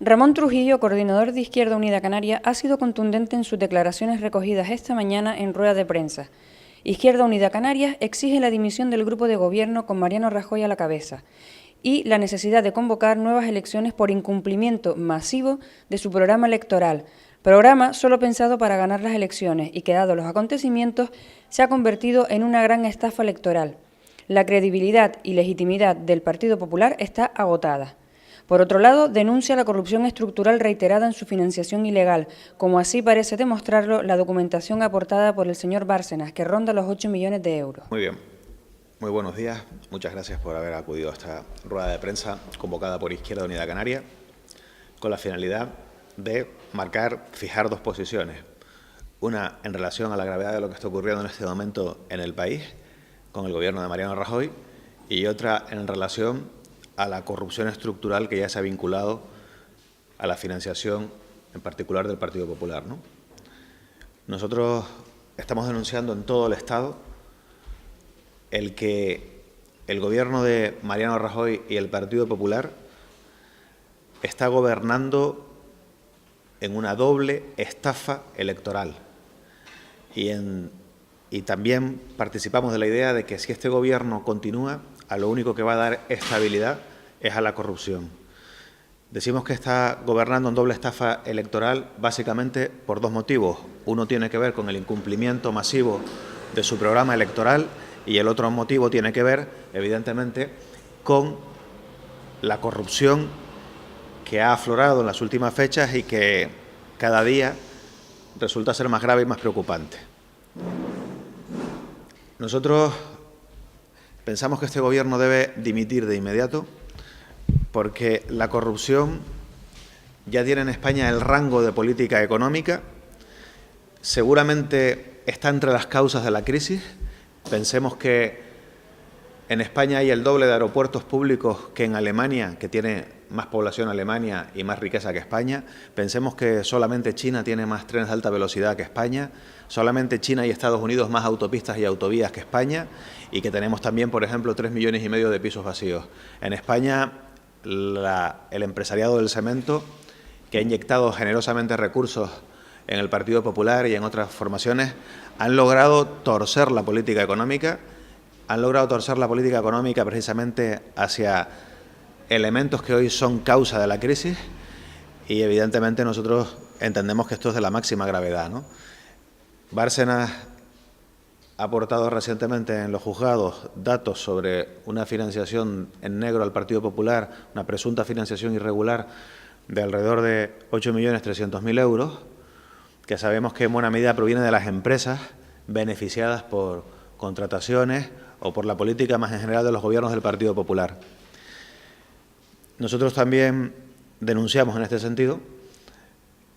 Ramón Trujillo, coordinador de Izquierda Unida Canaria, ha sido contundente en sus declaraciones recogidas esta mañana en rueda de prensa. Izquierda Unida Canarias exige la dimisión del grupo de gobierno con Mariano Rajoy a la cabeza y la necesidad de convocar nuevas elecciones por incumplimiento masivo de su programa electoral, programa solo pensado para ganar las elecciones y que, dados los acontecimientos, se ha convertido en una gran estafa electoral. La credibilidad y legitimidad del Partido Popular está agotada. Por otro lado, denuncia la corrupción estructural reiterada en su financiación ilegal, como así parece demostrarlo la documentación aportada por el señor Bárcenas, que ronda los 8 millones de euros. Muy bien. Muy buenos días. Muchas gracias por haber acudido a esta rueda de prensa convocada por Izquierda Unida Canaria con la finalidad de fijar dos posiciones. Una en relación a la gravedad de lo que está ocurriendo en este momento en el país con el Gobierno de Mariano Rajoy y otra en relación a la corrupción estructural que ya se ha vinculado a la financiación, en particular del Partido Popular, ¿no? Nosotros estamos denunciando en todo el Estado el que el Gobierno de Mariano Rajoy y el Partido Popular está gobernando en una doble estafa electoral. Y también participamos de la idea de que si este Gobierno continúa, a lo único que va a dar estabilidad es a la corrupción. Decimos que está gobernando en doble estafa electoral básicamente por dos motivos. Uno tiene que ver con el incumplimiento masivo de su programa electoral y el otro motivo tiene que ver, evidentemente, con la corrupción que ha aflorado en las últimas fechas y que cada día resulta ser más grave y más preocupante. Nosotros pensamos que este Gobierno debe dimitir de inmediato porque la corrupción ya tiene en España el rango de política económica, seguramente está entre las causas de la crisis. Pensemos que en España hay el doble de aeropuertos públicos que en Alemania, que tiene más población Alemania y más riqueza que España. Pensemos que solamente China tiene más trenes de alta velocidad que España. Solamente China y Estados Unidos más autopistas y autovías que España. Y que tenemos también, por ejemplo, 3,5 millones de pisos vacíos. En España, el empresariado del cemento, que ha inyectado generosamente recursos en el Partido Popular y en otras formaciones, han logrado torcer la política económica. Han logrado torcer la política económica precisamente hacia elementos que hoy son causa de la crisis y evidentemente nosotros entendemos que esto es de la máxima gravedad, ¿no? Bárcenas ha aportado recientemente en los juzgados datos sobre una financiación en negro al Partido Popular, una presunta financiación irregular de alrededor de 8.300.000 euros, que sabemos que en buena medida proviene de las empresas beneficiadas por contrataciones o por la política más en general de los gobiernos del Partido Popular. Nosotros también denunciamos en este sentido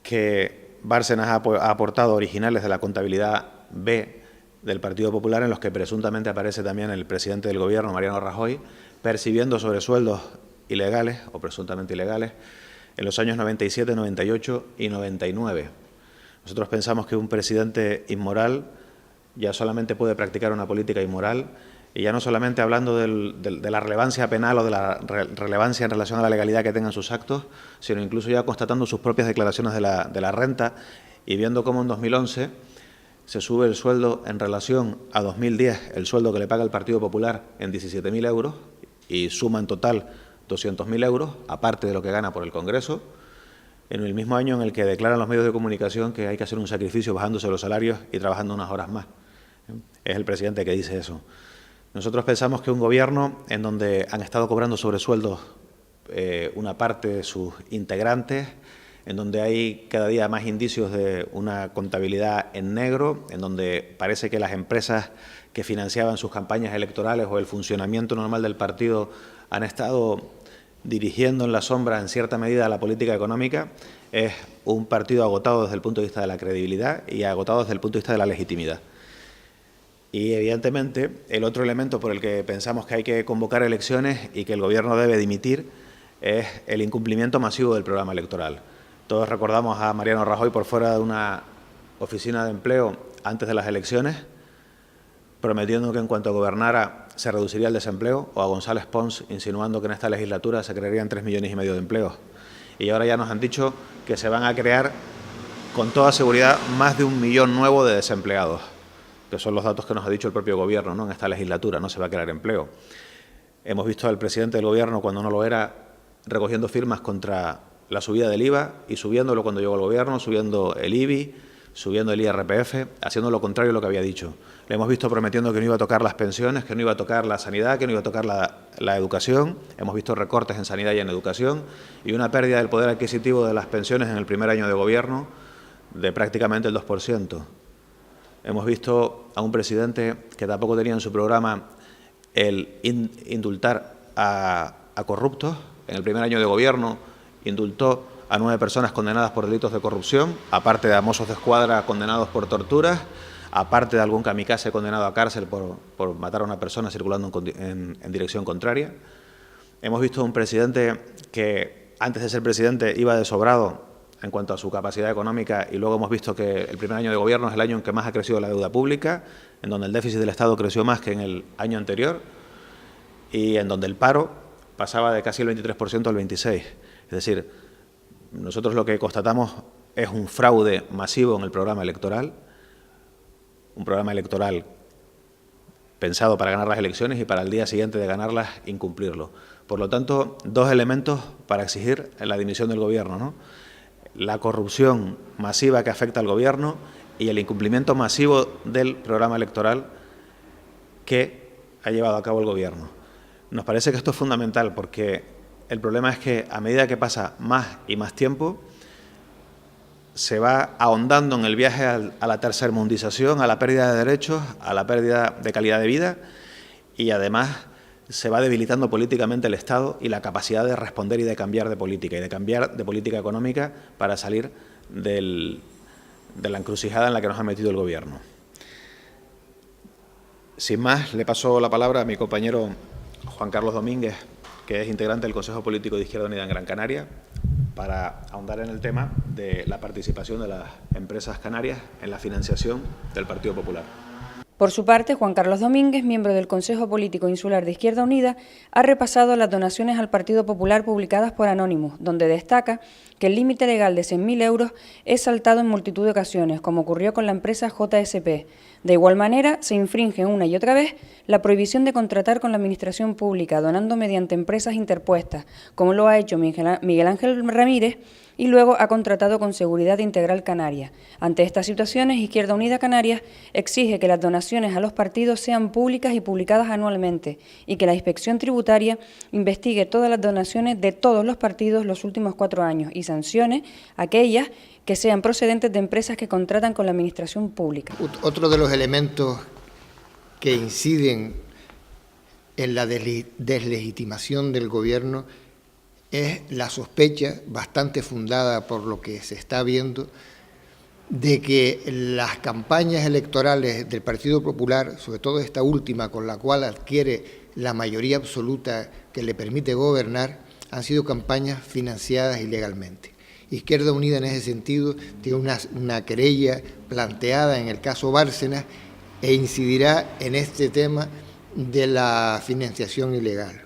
que Bárcenas ha aportado originales de la contabilidad B del Partido Popular en los que presuntamente aparece también el presidente del Gobierno, Mariano Rajoy, percibiendo sobresueldos ilegales o presuntamente ilegales en los años 97, 98 y 99. Nosotros pensamos que un presidente inmoral ya solamente puede practicar una política inmoral y ya no solamente hablando de la relevancia penal o de la relevancia en relación a la legalidad que tengan sus actos, sino incluso ya constatando sus propias declaraciones de la renta y viendo cómo en 2011 se sube el sueldo en relación a 2010, el sueldo que le paga el Partido Popular en 17.000 euros y suma en total 200.000 euros, aparte de lo que gana por el Congreso, en el mismo año en el que declaran los medios de comunicación que hay que hacer un sacrificio bajándose los salarios y trabajando unas horas más. Es el presidente que dice eso. Nosotros pensamos que un gobierno en donde han estado cobrando sobresueldos una parte de sus integrantes, en donde hay cada día más indicios de una contabilidad en negro, en donde parece que las empresas que financiaban sus campañas electorales o el funcionamiento normal del partido han estado dirigiendo en la sombra en cierta medida la política económica, es un partido agotado desde el punto de vista de la credibilidad y agotado desde el punto de vista de la legitimidad. Y evidentemente el otro elemento por el que pensamos que hay que convocar elecciones y que el Gobierno debe dimitir es el incumplimiento masivo del programa electoral. Todos recordamos a Mariano Rajoy por fuera de una oficina de empleo antes de las elecciones, prometiendo que en cuanto gobernara se reduciría el desempleo, o a González Pons insinuando que en esta legislatura se crearían 3,5 millones de empleos. y ahora ya nos han dicho que se van a crear con toda seguridad más de 1 millón nuevo de desempleados, que son los datos que nos ha dicho el propio Gobierno, ¿no? En esta legislatura no se va a crear empleo. Hemos visto al presidente del Gobierno, cuando no lo era, recogiendo firmas contra la subida del IVA y subiéndolo cuando llegó al Gobierno, subiendo el IBI, subiendo el IRPF, haciendo lo contrario de lo que había dicho. Le hemos visto prometiendo que no iba a tocar las pensiones, que no iba a tocar la sanidad, que no iba a tocar la educación. Hemos visto recortes en sanidad y en educación y una pérdida del poder adquisitivo de las pensiones en el primer año de Gobierno de prácticamente el 2%. Hemos visto a un presidente que tampoco tenía en su programa el indultar a corruptos. En el primer año de Gobierno indultó a 9 personas condenadas por delitos de corrupción, aparte de a mozos de escuadra condenados por torturas, aparte de algún kamikaze condenado a cárcel por matar a una persona circulando en dirección contraria. Hemos visto a un presidente que, antes de ser presidente, iba de sobrado en cuanto a su capacidad económica, y luego hemos visto que el primer año de Gobierno es el año en que más ha crecido la deuda pública, en donde el déficit del Estado creció más que en el año anterior y en donde el paro pasaba de casi el 23% al 26%. Es decir, nosotros lo que constatamos es un fraude masivo en el programa electoral, un programa electoral pensado para ganar las elecciones y para el día siguiente de ganarlas incumplirlo. Por lo tanto, 2 elementos para exigir la dimisión del Gobierno, ¿no? La corrupción masiva que afecta al Gobierno y el incumplimiento masivo del programa electoral que ha llevado a cabo el Gobierno. Nos parece que esto es fundamental porque el problema es que a medida que pasa más y más tiempo, se va ahondando en el viaje a la tercermundización, a la pérdida de derechos, a la pérdida de calidad de vida y además se va debilitando políticamente el Estado y la capacidad de responder y de cambiar de política y de cambiar de política económica para salir de la encrucijada en la que nos ha metido el Gobierno. Sin más, le paso la palabra a mi compañero Juan Carlos Domínguez, que es integrante del Consejo Político de Izquierda Unida en Gran Canaria, para ahondar en el tema de la participación de las empresas canarias en la financiación del Partido Popular. Por su parte, Juan Carlos Domínguez, miembro del Consejo Político Insular de Izquierda Unida, ha repasado las donaciones al Partido Popular publicadas por Anonymous, donde destaca que el límite legal de 100.000 euros es saltado en multitud de ocasiones, como ocurrió con la empresa JSP. De igual manera, se infringe una y otra vez la prohibición de contratar con la Administración Pública, donando mediante empresas interpuestas, como lo ha hecho Miguel Ángel Ramírez, y luego ha contratado con Seguridad Integral Canaria. Ante estas situaciones, Izquierda Unida Canarias exige que las donaciones a los partidos sean públicas y publicadas anualmente y que la Inspección Tributaria investigue todas las donaciones de todos los partidos los últimos 4 años y sancione aquellas que sean procedentes de empresas que contratan con la Administración Pública. Otro de los elementos que inciden en la deslegitimación del Gobierno es la sospecha, bastante fundada por lo que se está viendo, de que las campañas electorales del Partido Popular, sobre todo esta última con la cual adquiere la mayoría absoluta que le permite gobernar, han sido campañas financiadas ilegalmente. Izquierda Unida en ese sentido tiene una querella planteada en el caso Bárcenas e incidirá en este tema de la financiación ilegal.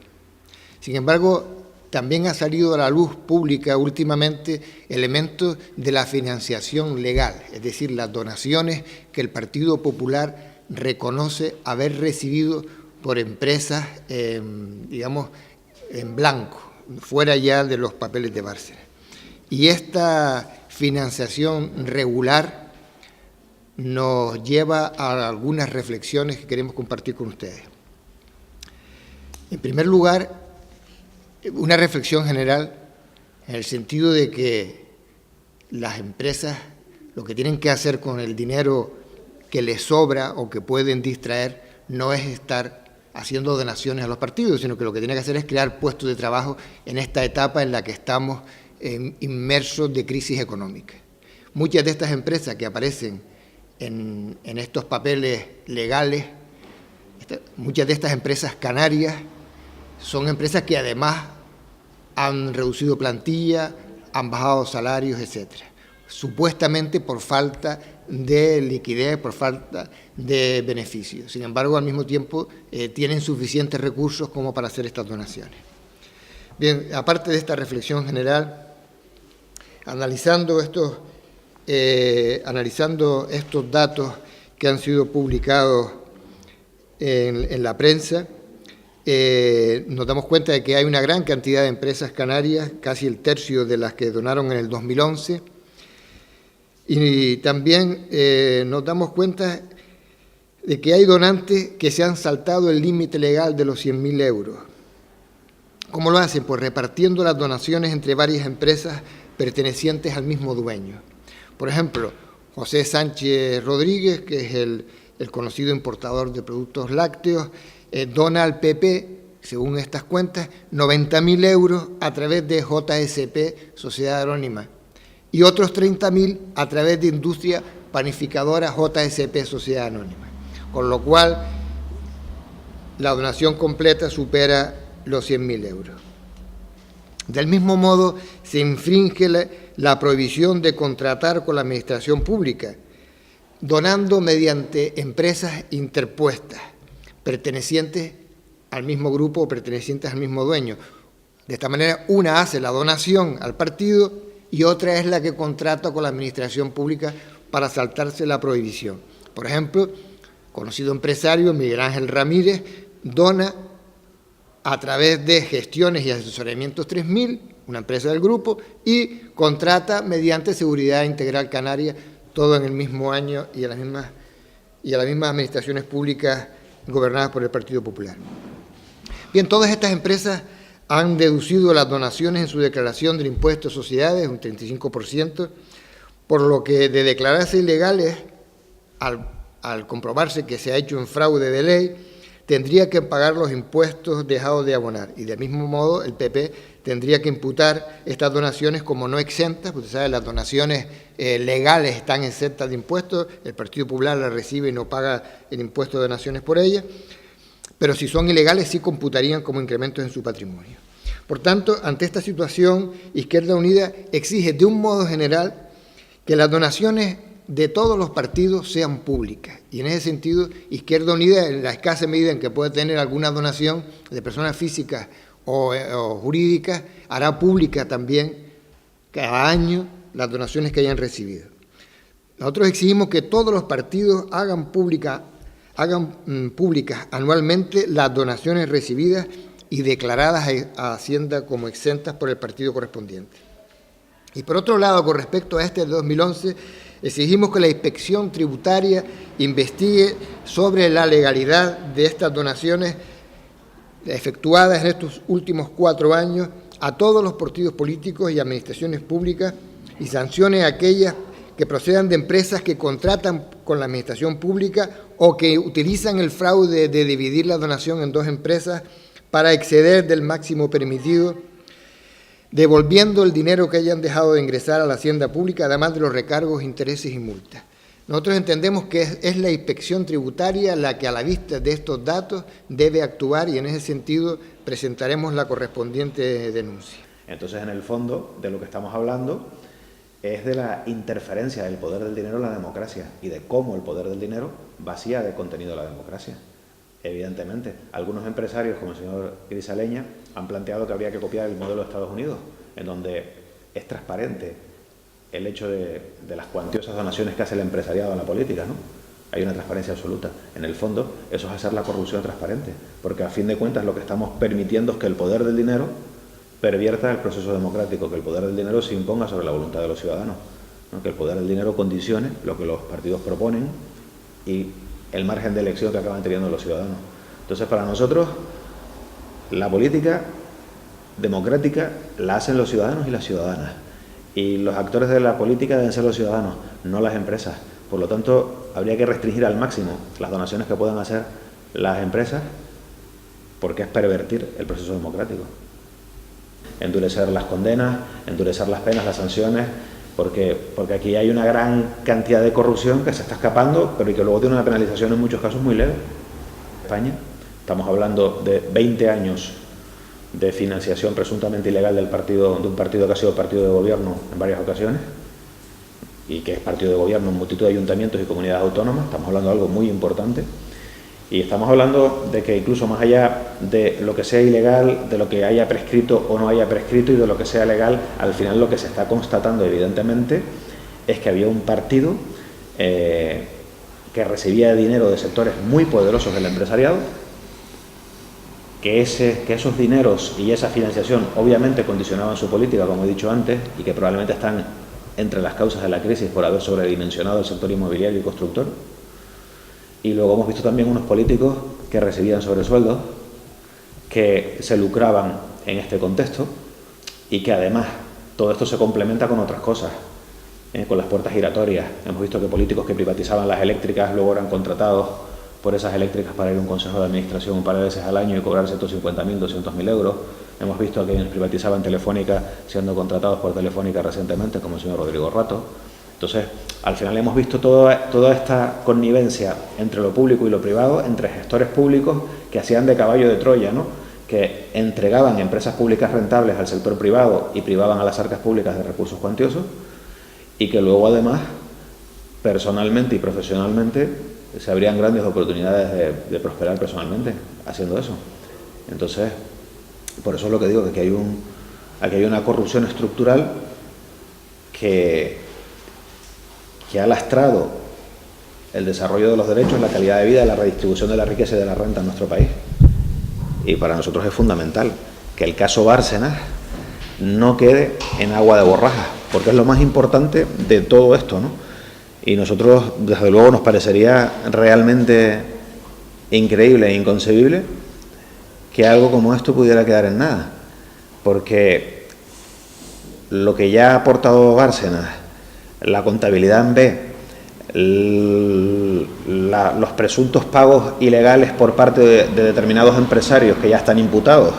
Sin embargo, también ha salido a la luz pública últimamente elementos de la financiación legal, es decir, las donaciones que el Partido Popular reconoce haber recibido por empresas, digamos, en blanco, fuera ya de los papeles de Bárcenas. Y esta financiación regular nos lleva a algunas reflexiones que queremos compartir con ustedes. En primer lugar, una reflexión general en el sentido de que las empresas lo que tienen que hacer con el dinero que les sobra o que pueden distraer no es estar haciendo donaciones a los partidos, sino que lo que tienen que hacer es crear puestos de trabajo en esta etapa en la que estamos inmersos de crisis económica. Muchas de estas empresas que aparecen en estos papeles legales, muchas de estas empresas canarias, son empresas que además han reducido plantilla, han bajado salarios, etcétera, supuestamente por falta de liquidez, por falta de beneficios. Sin embargo, al mismo tiempo tienen suficientes recursos como para hacer estas donaciones. Bien, aparte de esta reflexión general, Analizando estos datos que han sido publicados en la prensa, nos damos cuenta de que hay una gran cantidad de empresas canarias, casi el tercio de las que donaron en el 2011, y también nos damos cuenta de que hay donantes que se han saltado el límite legal de los 100.000 euros. ¿Cómo lo hacen? Pues repartiendo las donaciones entre varias empresas pertenecientes al mismo dueño. Por ejemplo, José Sánchez Rodríguez, que es el conocido importador de productos lácteos, dona al PP, según estas cuentas, 90.000 euros a través de JSP, Sociedad Anónima, y otros 30.000 a través de Industria Panificadora JSP, Sociedad Anónima. Con lo cual, la donación completa supera los 100.000 euros. Del mismo modo, se infringe la prohibición de contratar con la administración pública, donando mediante empresas interpuestas, pertenecientes al mismo grupo o pertenecientes al mismo dueño. De esta manera, una hace la donación al partido y otra es la que contrata con la administración pública para saltarse la prohibición. Por ejemplo, conocido empresario Miguel Ángel Ramírez dona a través de Gestiones y Asesoramientos 3000, una empresa del grupo, y contrata mediante Seguridad Integral Canaria, todo en el mismo año y a las mismas administraciones públicas gobernadas por el Partido Popular. Bien, todas estas empresas han deducido las donaciones en su declaración del impuesto de sociedades, un 35%, por lo que de declararse ilegales, al comprobarse que se ha hecho un fraude de ley, tendría que pagar los impuestos dejados de abonar. Y del mismo modo, el PP tendría que imputar estas donaciones como no exentas, porque sabe, las donaciones legales están exentas de impuestos, el Partido Popular las recibe y no paga el impuesto de donaciones por ellas, pero si son ilegales sí computarían como incrementos en su patrimonio. Por tanto, ante esta situación, Izquierda Unida exige de un modo general que las donaciones de todos los partidos sean públicas. Y en ese sentido, Izquierda Unida, en la escasa medida en que puede tener alguna donación de personas físicas o jurídicas, hará pública también cada año las donaciones que hayan recibido. Nosotros exigimos que todos los partidos hagan públicas anualmente las donaciones recibidas y declaradas a Hacienda como exentas por el partido correspondiente. Y por otro lado, con respecto a este de 2011, exigimos que la Inspección Tributaria investigue sobre la legalidad de estas donaciones efectuadas en estos últimos 4 años a todos los partidos políticos y administraciones públicas y sancione a aquellas que procedan de empresas que contratan con la administración pública o que utilizan el fraude de dividir la donación en 2 empresas para exceder del máximo permitido, devolviendo el dinero que hayan dejado de ingresar a la hacienda pública, además de los recargos, intereses y multas. Nosotros entendemos que es la Inspección Tributaria la que, a la vista de estos datos, debe actuar y en ese sentido presentaremos la correspondiente denuncia. Entonces, en el fondo, de lo que estamos hablando es de la interferencia del poder del dinero en la democracia y de cómo el poder del dinero vacía de contenido la democracia. Evidentemente, algunos empresarios, como el señor Grisaleña, han planteado que habría que copiar el modelo de Estados Unidos, en donde es transparente el hecho de las cuantiosas donaciones que hace el empresariado en la política, ¿no? Hay una transparencia absoluta. En el fondo, eso es hacer la corrupción transparente, porque a fin de cuentas lo que estamos permitiendo es que el poder del dinero pervierta el proceso democrático, que el poder del dinero se imponga sobre la voluntad de los ciudadanos, ¿no? Que el poder del dinero condicione lo que los partidos proponen y el margen de elección que acaban teniendo los ciudadanos. Entonces, para nosotros, la política democrática la hacen los ciudadanos y las ciudadanas. Y los actores de la política deben ser los ciudadanos, no las empresas. Por lo tanto, habría que restringir al máximo las donaciones que puedan hacer las empresas, porque es pervertir el proceso democrático. Endurecer las condenas, endurecer las penas, las sanciones, porque aquí hay una gran cantidad de corrupción que se está escapando, pero y que luego tiene una penalización en muchos casos muy leve. España, estamos hablando de 20 años de financiación presuntamente ilegal de un partido que ha sido partido de gobierno en varias ocasiones y que es partido de gobierno en multitud de ayuntamientos y comunidades autónomas. Estamos hablando de algo muy importante Y estamos hablando de que incluso más allá de lo que sea ilegal, de lo que haya prescrito o no haya prescrito y de lo que sea legal, al final lo que se está constatando evidentemente es que había un partido que recibía dinero de sectores muy poderosos del empresariado, que esos dineros y esa financiación obviamente condicionaban su política, como he dicho antes, y que probablemente están entre las causas de la crisis por haber sobredimensionado el sector inmobiliario y constructor. Y luego hemos visto también unos políticos que recibían sobresueldos, que se lucraban en este contexto y que además todo esto se complementa con otras cosas, con las puertas giratorias. Hemos visto que políticos que privatizaban las eléctricas luego eran contratados por esas eléctricas para ir a un consejo de administración un par de veces al año y cobrar 150.000, 200.000 euros. Hemos visto a quienes privatizaban Telefónica siendo contratados por Telefónica recientemente, como el señor Rodrigo Rato. Entonces, al final hemos visto toda esta connivencia entre lo público y lo privado, entre gestores públicos que hacían de caballo de Troya, ¿no?, que entregaban empresas públicas rentables al sector privado y privaban a las arcas públicas de recursos cuantiosos, y que luego además, personalmente y profesionalmente, se abrían grandes oportunidades de prosperar personalmente haciendo eso. Entonces, por eso es lo que digo, que aquí hay una corrupción estructural que ha lastrado el desarrollo de los derechos, la calidad de vida, la redistribución de la riqueza y de la renta en nuestro país. Y para nosotros es fundamental que el caso Bárcenas no quede en agua de borrajas, porque es lo más importante de todo esto, ¿no? Y nosotros, desde luego, nos parecería realmente increíble e inconcebible que algo como esto pudiera quedar en nada, porque lo que ya ha aportado Bárcenas, la contabilidad en B, los presuntos pagos ilegales por parte de determinados empresarios que ya están imputados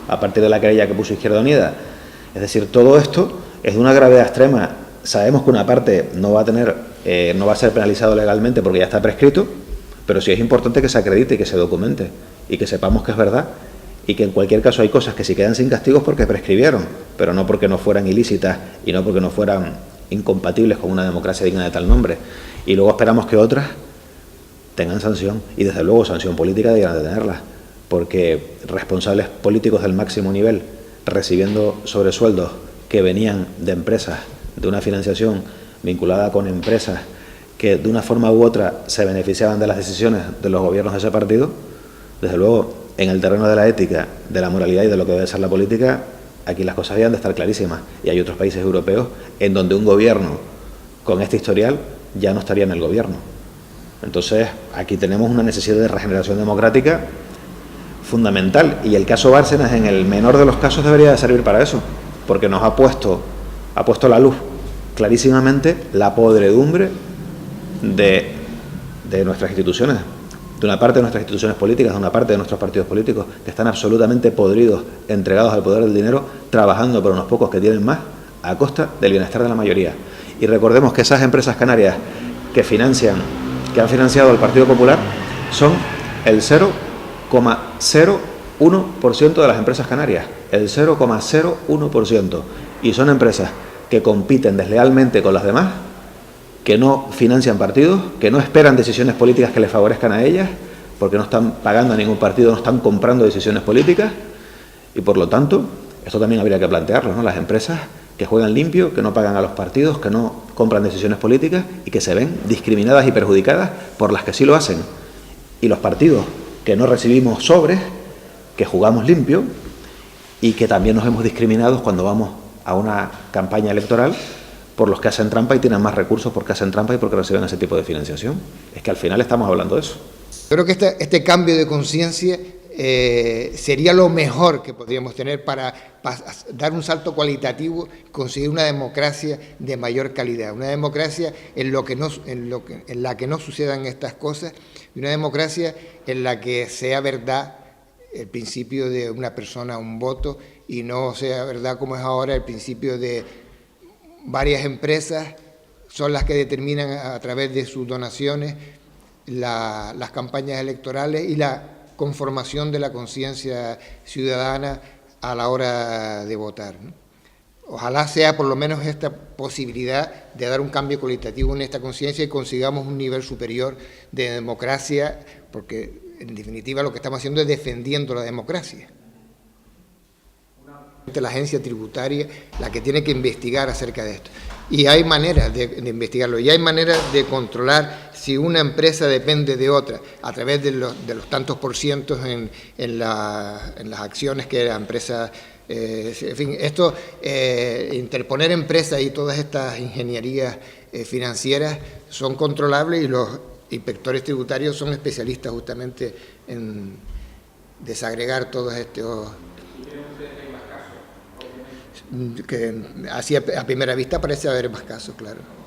a partir de la querella que puso Izquierda Unida, es decir, todo esto es de una gravedad extrema. Sabemos que una parte no va a ser penalizado legalmente porque ya está prescrito, pero sí es importante que se acredite y que se documente y que sepamos que es verdad, y que en cualquier caso hay cosas que sí quedan sin castigos porque prescribieron, pero no porque no fueran ilícitas y no porque no fueran incompatibles con una democracia digna de tal nombre. Y luego esperamos que otras tengan sanción, y desde luego sanción política deberán de tenerla, porque responsables políticos del máximo nivel recibiendo sobresueldos que venían de empresas, de una financiación vinculada con empresas que de una forma u otra se beneficiaban de las decisiones de los gobiernos de ese partido, desde luego en el terreno de la ética, de la moralidad y de lo que debe ser la política, aquí las cosas deben de estar clarísimas, y hay otros países europeos en donde un gobierno con este historial ya no estaría en el gobierno. Entonces, aquí tenemos una necesidad de regeneración democrática fundamental, y el caso Bárcenas, en el menor de los casos, debería de servir para eso, porque nos ha puesto a la luz clarísimamente la podredumbre de nuestras instituciones, de una parte de nuestras instituciones políticas, de una parte de nuestros partidos políticos, que están absolutamente podridos, entregados al poder del dinero, trabajando por unos pocos que tienen más, a costa del bienestar de la mayoría. Y recordemos que esas empresas canarias que han financiado al Partido Popular son el 0,01% de las empresas canarias, el 0,01%, y son empresas que compiten deslealmente con las demás, que no financian partidos, que no esperan decisiones políticas que les favorezcan a ellas, porque no están pagando a ningún partido, no están comprando decisiones políticas, y por lo tanto, esto también habría que plantearlo, ¿no? Las empresas que juegan limpio, que no pagan a los partidos, que no compran decisiones políticas y que se ven discriminadas y perjudicadas por las que sí lo hacen. Y los partidos que no recibimos sobres, que jugamos limpio y que también nos hemos discriminados cuando vamos a una campaña electoral por los que hacen trampa y tienen más recursos porque hacen trampa y porque reciben ese tipo de financiación. Es que al final estamos hablando de eso. Creo que este cambio de conciencia sería lo mejor que podríamos tener para dar un salto cualitativo y conseguir una democracia de mayor calidad, una democracia en la que no sucedan estas cosas, y una democracia en la que sea verdad el principio de una persona, un voto, y no sea verdad como es ahora el principio de varias empresas son las que determinan a través de sus donaciones las campañas electorales y la conformación de la conciencia ciudadana a la hora de votar, ¿no? Ojalá sea por lo menos esta posibilidad de dar un cambio cualitativo en esta conciencia y consigamos un nivel superior de democracia, porque en definitiva lo que estamos haciendo es defendiendo la democracia. La agencia tributaria la que tiene que investigar acerca de esto. Y hay maneras de investigarlo, y hay maneras de controlar si una empresa depende de otra, a través de los tantos por cientos en las acciones que la empresa... en fin, esto, interponer empresas y todas estas ingenierías financieras son controlables, y los inspectores tributarios son especialistas justamente en desagregar todos estos... que así a primera vista parece haber más casos, claro.